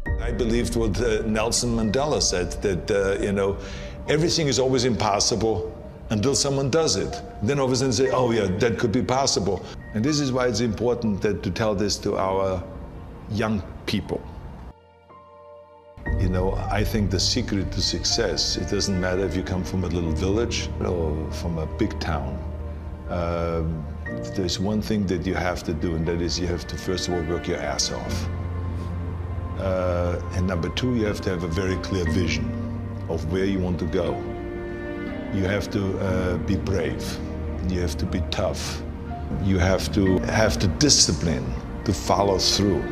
I believed what Nelson Mandela said, that everything is always impossible until someone does it. Then all of a sudden say, oh yeah, that could be possible. And this is why it's important to tell this to our young people. I think the secret to success, it doesn't matter if you come from a little village or from a big town. There's one thing that you have to do, and that is you have to first of all work your ass off. And number two, you have to have a very clear vision of where you want to go. You have to be brave. You have to be tough. You have to have the discipline to follow through.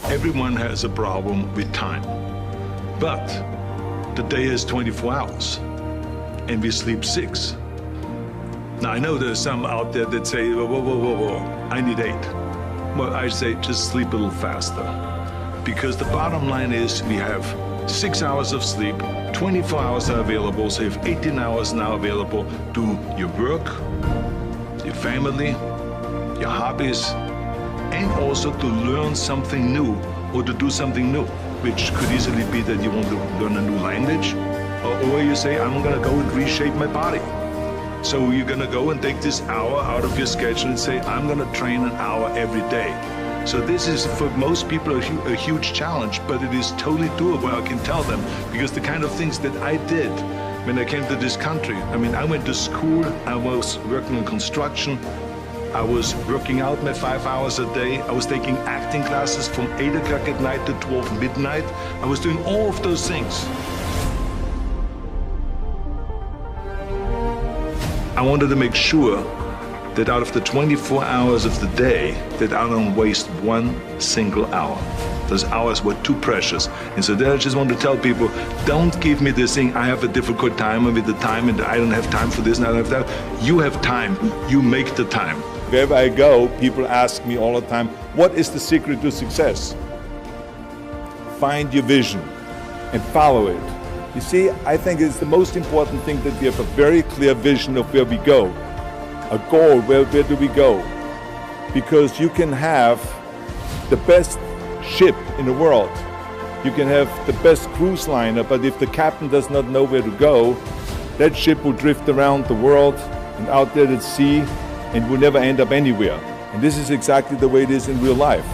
Everyone has a problem with time, but the day is 24 hours and we sleep 6. Now I know there's some out there that say, whoa, I need 8. Well, I say just sleep a little faster, because the bottom line is we have 6 hours of sleep, 24 hours are available, so you have 18 hours now available. Do your work, your family, your hobbies, and also to learn something new or to do something new, which could easily be that you want to learn a new language, or you say, I'm gonna go and reshape my body. So you're gonna go and take this hour out of your schedule and say, I'm gonna train an hour every day. So this is, for most people, a huge challenge, but it is totally doable, I can tell them, because the kind of things that I did when I came to this country, I went to school, I was working in construction, I was working out my 5 hours a day. I was taking acting classes from 8 o'clock at night to 12 midnight. I was doing all of those things. I wanted to make sure that out of the 24 hours of the day, that I don't waste one single hour. Those hours were too precious. And so then I just want to tell people, don't give me this thing, I have a difficult time with the time and I don't have time for this and I don't have that. You have time, you make the time. Wherever I go, people ask me all the time, what is the secret to success? Find your vision and follow it. You see, I think it's the most important thing that we have a very clear vision of where we go. A goal, where do we go? Because you can have the best ship in the world. You can have the best cruise liner, but if the captain does not know where to go, that ship will drift around the world and out there at sea and will never end up anywhere. And this is exactly the way it is in real life.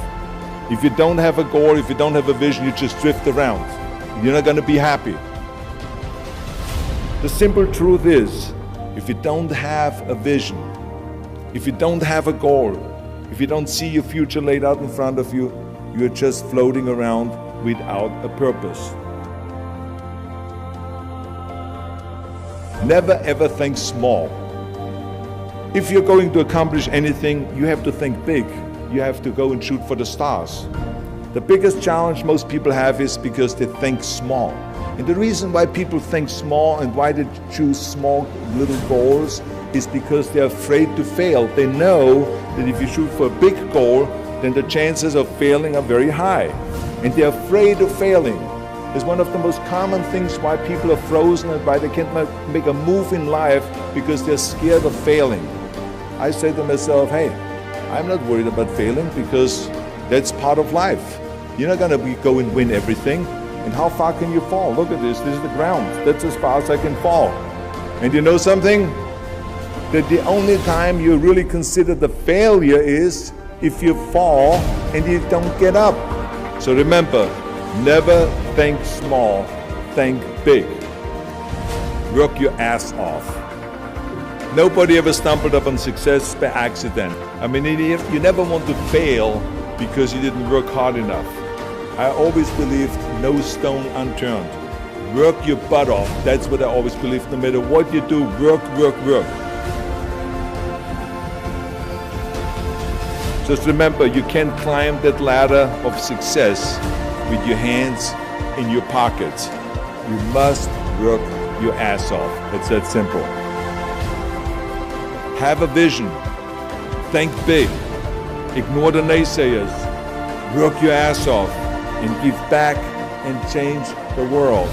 If you don't have a goal, if you don't have a vision, you just drift around. You're not going to be happy. The simple truth is, if you don't have a vision, if you don't have a goal, if you don't see your future laid out in front of you, you're just floating around without a purpose. Never ever think small. If you're going to accomplish anything, you have to think big. You have to go and shoot for the stars. The biggest challenge most people have is because they think small. And the reason why people think small and why they choose small little goals is because they're afraid to fail. They know that if you shoot for a big goal, then the chances of failing are very high. And they're afraid of failing. It's one of the most common things why people are frozen and why they can't make a move in life, because they're scared of failing. I say to myself, hey, I'm not worried about failing because that's part of life. You're not going to go and win everything. And how far can you fall? Look at this. This is the ground. That's as far as I can fall. And you know something? That the only time you really consider the failure is if you fall and you don't get up. So remember, never think small, think big. Work your ass off. Nobody ever stumbled upon success by accident. You never want to fail because you didn't work hard enough. I always believed no stone unturned. Work your butt off. That's what I always believed. No matter what you do, work, work, work. Just remember, you can't climb that ladder of success with your hands in your pockets. You must work your ass off. It's that simple. Have a vision. Think big. Ignore the naysayers. Work your ass off and give back and change the world.